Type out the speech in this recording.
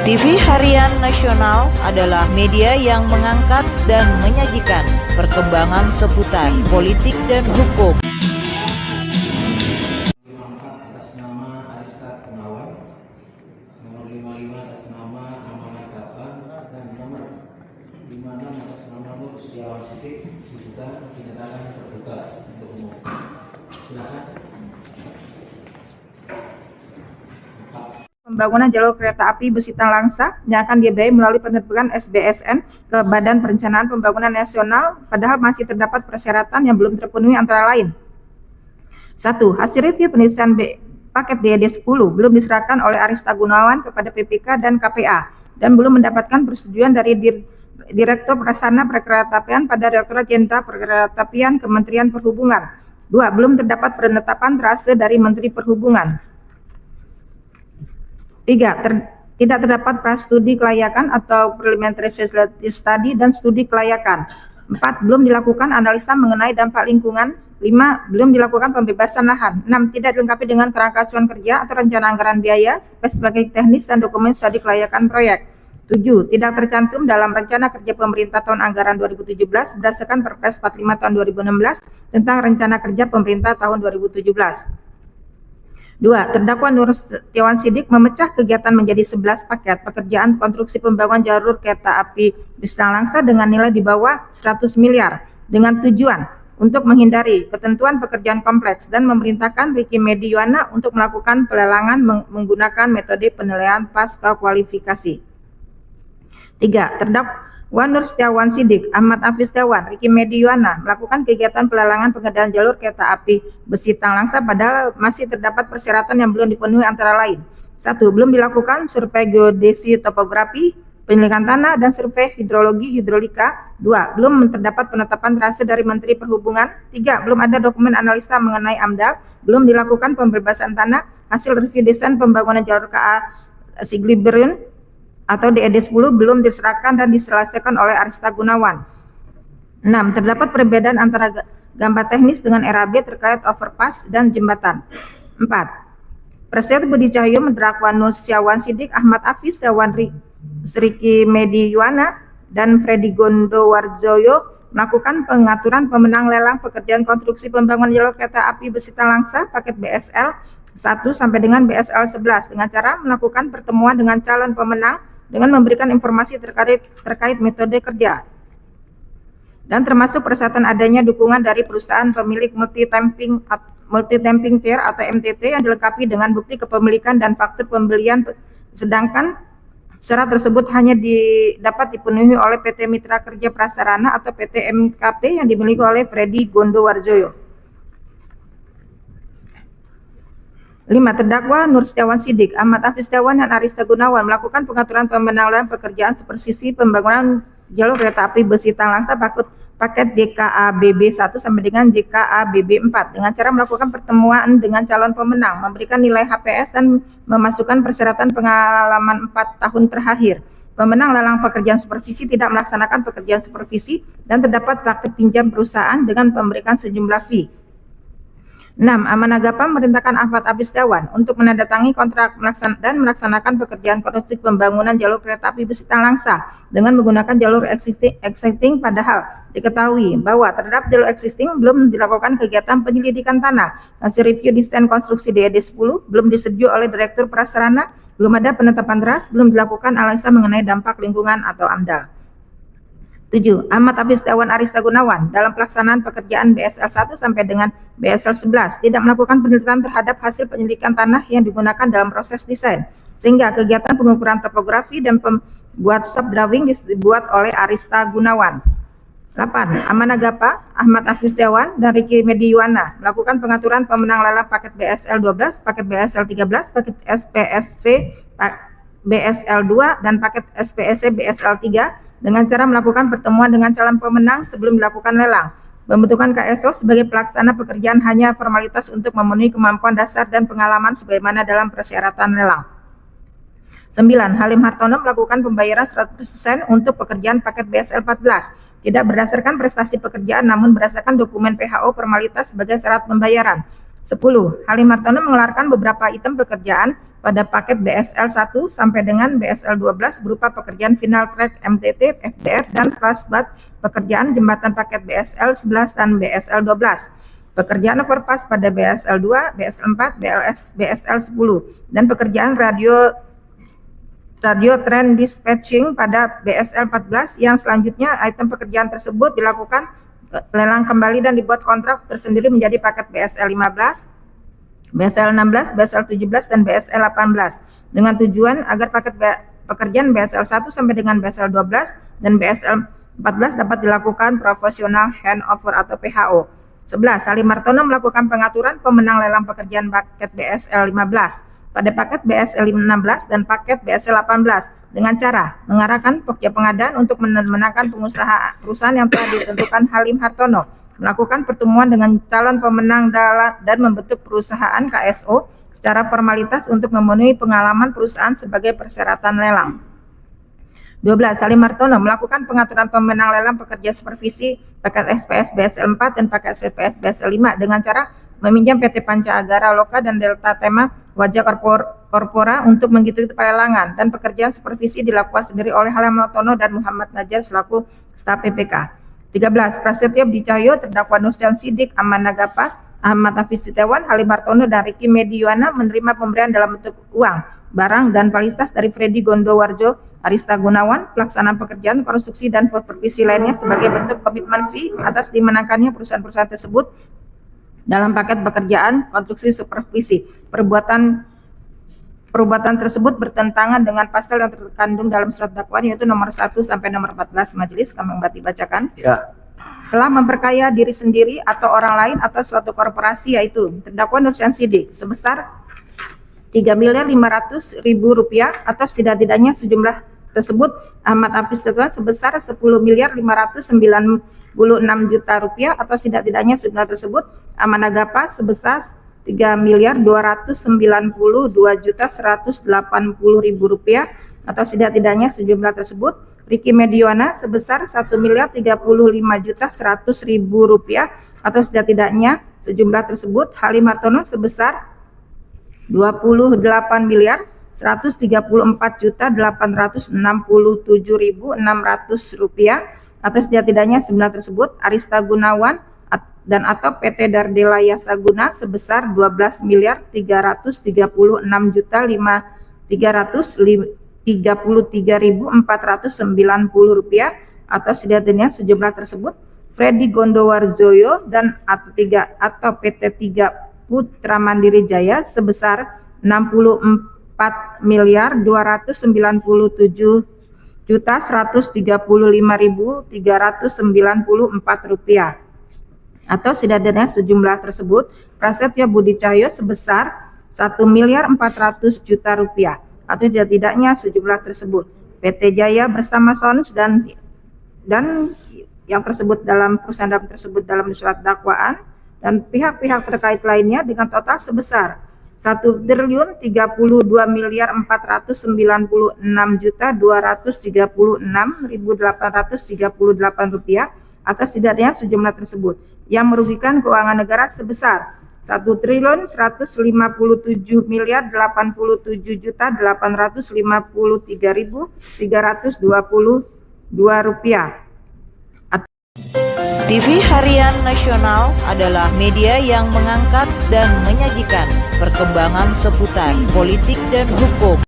TV Harian Nasional adalah media yang mengangkat dan menyajikan perkembangan seputar politik dan hukum. Atas nama Arista Gunawan, nomor 55 atas nama Amanah Gapan, dan nomor 56 atas nama Nur Setiawan Sidik juga dinyatakan terbuka untuk umum. Silakan. Pembangunan jalur kereta api Besitang Langsa yang akan dibiayai melalui penerbangan SBSN ke Badan Perencanaan Pembangunan Nasional, padahal masih terdapat persyaratan yang belum terpenuhi antara lain. 1. Hasil review penelitian paket DED 10 belum diserahkan oleh Arista Gunawan kepada PPK dan KPA dan belum mendapatkan persetujuan dari Direktur Pelaksana Perkeretaapian pada Direktorat Jenderal Perkeretaapian Kementerian Perhubungan. 2. Belum terdapat penetapan trase dari Menteri Perhubungan. 3. Tidak terdapat prastudi kelayakan atau preliminary feasibility study dan studi kelayakan. 4. Belum dilakukan analisa mengenai dampak lingkungan. 5. Belum dilakukan pembebasan lahan. 6. Tidak dilengkapi dengan kerangka acuan kerja atau rencana anggaran biaya, spesifikasi teknis dan dokumen studi kelayakan proyek. 7. Tidak tercantum dalam rencana kerja pemerintah tahun anggaran 2017 berdasarkan Perpres 45 tahun 2016 tentang rencana kerja pemerintah tahun 2017. 2. Terdakwa Nur Setiawan Sidik memecah kegiatan menjadi 11 paket pekerjaan konstruksi pembangunan jalur kereta api Besitang Langsa dengan nilai di bawah 100 miliar dengan tujuan untuk menghindari ketentuan pekerjaan kompleks dan memerintahkan Ricky Mediwana untuk melakukan pelelangan menggunakan metode penilaian pasca kualifikasi. 3. Terdakwa Nur Setiawan Sidik, Ahmad Hafiz Setiawan, Ricky Mediwana melakukan kegiatan pelelangan pengadaan jalur kereta api Besitang Langsa padahal masih terdapat persyaratan yang belum dipenuhi antara lain. 1. Belum dilakukan survei geodesi topografi, penyelidikan tanah, dan survei hidrologi hidrolika. 2. Belum terdapat penetapan trase dari Menteri Perhubungan. 3. Belum ada dokumen analisa mengenai AMDAL. Belum dilakukan pembebasan tanah. Hasil review desain pembangunan jalur KA Siglibereun atau DED 10 belum diserahkan dan diselesaikan oleh Arista Gunawan. 6. Terdapat perbedaan antara gambar teknis dengan RAB terkait overpass dan jembatan. 4. Presiden Budi Cahyo mendakwa Nur Setiawan Sidik, Ahmad Hafiz Setiawan, Ricky Mediwana, dan Freddy Gondowarjoyo melakukan pengaturan pemenang lelang pekerjaan konstruksi pembangunan jalur kereta api Besitang Langsa paket BSL 1 sampai dengan BSL 11 dengan cara melakukan pertemuan dengan calon pemenang dengan memberikan informasi terkait metode kerja dan termasuk persyaratan adanya dukungan dari perusahaan pemilik multi-tamping tier atau MTT yang dilengkapi dengan bukti kepemilikan dan faktur pembelian, sedangkan syarat tersebut hanya dapat dipenuhi oleh PT Mitra Kerja Prasarana atau PT MKP yang dimiliki oleh Freddy Gondowarjoyo. 5. Terdakwa Nur Setiawan Sidik, Ahmad Hafiz Setiawan, dan Arista Gunawan melakukan pengaturan pemenang lelang pekerjaan supervisi pembangunan jalur kereta api Besitang Langsa paket JKABB 1 sampai dengan JKABB 4 dengan cara melakukan pertemuan dengan calon pemenang, memberikan nilai HPS dan memasukkan persyaratan pengalaman 4 tahun terakhir. Pemenang lelang pekerjaan supervisi tidak melaksanakan pekerjaan supervisi dan terdapat praktik pinjam perusahaan dengan memberikan sejumlah fee. 6. Amanah Gapan memerintahkan Ahmad Hafiz Setiawan untuk menandatangani kontrak dan melaksanakan pekerjaan konstruksi pembangunan jalur kereta api Besitang Langsa dengan menggunakan jalur existing padahal diketahui bahwa terhadap jalur existing belum dilakukan kegiatan penyelidikan tanah. Hasil review desain konstruksi DED 10 belum disetujui oleh Direktur Prasarana, belum ada penetapan teras, belum dilakukan analisa mengenai dampak lingkungan atau AMDAL. 7. Ahmad Hafiz Setiawan, Arista Gunawan dalam pelaksanaan pekerjaan BSL 1 sampai dengan BSL 11 tidak melakukan penelitian terhadap hasil penyelidikan tanah yang digunakan dalam proses desain, sehingga kegiatan pengukuran topografi dan pembuat stop drawing dibuat oleh Arista Gunawan. 8. Amanah Gapa, Ahmad Hafiz Setiawan, dan Ricky Mediwana melakukan pengaturan pemenang lelang paket BSL 12, paket BSL 13, paket SPSV BSL 2, dan paket SPSC BSL 3 dengan cara melakukan pertemuan dengan calon pemenang sebelum dilakukan lelang. Pembentukan KSO sebagai pelaksana pekerjaan hanya formalitas untuk memenuhi kemampuan dasar dan pengalaman sebagaimana dalam persyaratan lelang. 9. Halim Hartono melakukan pembayaran 100% untuk pekerjaan paket BSL 14, tidak berdasarkan prestasi pekerjaan namun berdasarkan dokumen PHO formalitas sebagai syarat pembayaran. 10. Halim Hartono mengeluarkan beberapa item pekerjaan pada paket BSL 1 sampai dengan BSL 12 berupa pekerjaan final track MTT, FBR, dan Prasbat pekerjaan jembatan paket BSL 11 dan BSL 12. Pekerjaan overpass pada BSL 2, BSL 4, BSL 10, dan pekerjaan radio train dispatching pada BSL 14 yang selanjutnya item pekerjaan tersebut dilakukan lelang kembali dan dibuat kontrak tersendiri menjadi paket BSL 15, BSL 16, BSL 17, dan BSL 18 dengan tujuan agar paket pekerjaan BSL 1 sampai dengan BSL 12 dan BSL 14 dapat dilakukan profesional handover atau PHO. 11. Halim Hartono melakukan pengaturan pemenang lelang pekerjaan paket BSL 15 pada paket BSL 16 dan paket BSL 18 dengan cara mengarahkan pokja pengadaan untuk memenangkan perusahaan yang telah ditentukan Halim Hartono, melakukan pertemuan dengan calon pemenang dan membentuk perusahaan KSO secara formalitas untuk memenuhi pengalaman perusahaan sebagai persyaratan lelang. 12. Halim Hartono melakukan pengaturan pemenang lelang pekerja supervisi paket SPS BSL 4 dan paket SPS BSL 5 dengan cara meminjam PT Panca Agara Loka dan Delta Tema Wajah Korpora untuk mengikuti pelelangan, dan pekerjaan supervisi dilakukan sendiri oleh Halim Hartono dan Muhammad Najar selaku staf PPK. 13. Prasetyo Budi Cahyo, terdakwa Nursyah Siddiq, Aman Nagapa, Ahmad Hafiz Setiawan, Halim Hartono, dan Ricky Mediana menerima pemberian dalam bentuk uang, barang, dan fasilitas dari Freddy Gondowarjo, Arista Gunawan, pelaksanaan pekerjaan konstruksi dan supervisi lainnya sebagai bentuk komitmen fee atas dimenangkannya perusahaan-perusahaan tersebut dalam paket pekerjaan konstruksi supervisi. Perbuatan tersebut bertentangan dengan pasal yang terkandung dalam surat dakwaan, yaitu nomor 1 sampai nomor 14. Majelis kami bacakan. Ya. Telah memperkaya diri sendiri atau orang lain atau suatu korporasi, yaitu terdakwa Nursyah Siddiq sebesar Rp3.500.000 atau setidak-tidaknya sejumlah tersebut, Ahmad Hafiz Setiawan sebesar Rp10.596.000 atau setidak-tidaknya sejumlah tersebut, Aman Nagapa sebesar Rp3.292.180.000 atau setidak-tidaknya sejumlah tersebut, Ricky Mediana sebesar Rp1.035.100.000 atau setidak-tidaknya sejumlah tersebut, Halim Hartono sebesar Rp24.867.600.000 atau setidak-tidaknya sejumlah tersebut, Arista Gunawan dan atau PT Dardela Yasaguna sebesar Rp12.336.490.000 atau setidak-tidaknya sejumlah tersebut, Freddy Gondowarjoyo dan atau PT 3 Putra Mandiri Jaya sebesar Rp64.135.394 atau setidak-tidaknya sejumlah tersebut, Prasetyo Budi Cahyo sebesar Rp1.400.000 atau setidak-tidaknya sejumlah tersebut, PT Jaya bersama Sons dan yang tersebut dalam perusahaan tersebut dalam surat dakwaan dan pihak-pihak terkait lainnya dengan total sebesar Rp1.232.496.236.838 atau setidaknya sejumlah tersebut yang merugikan keuangan negara sebesar Rp1.057.853.322 TV Harian Nasional adalah media yang mengangkat dan menyajikan perkembangan seputar politik dan hukum.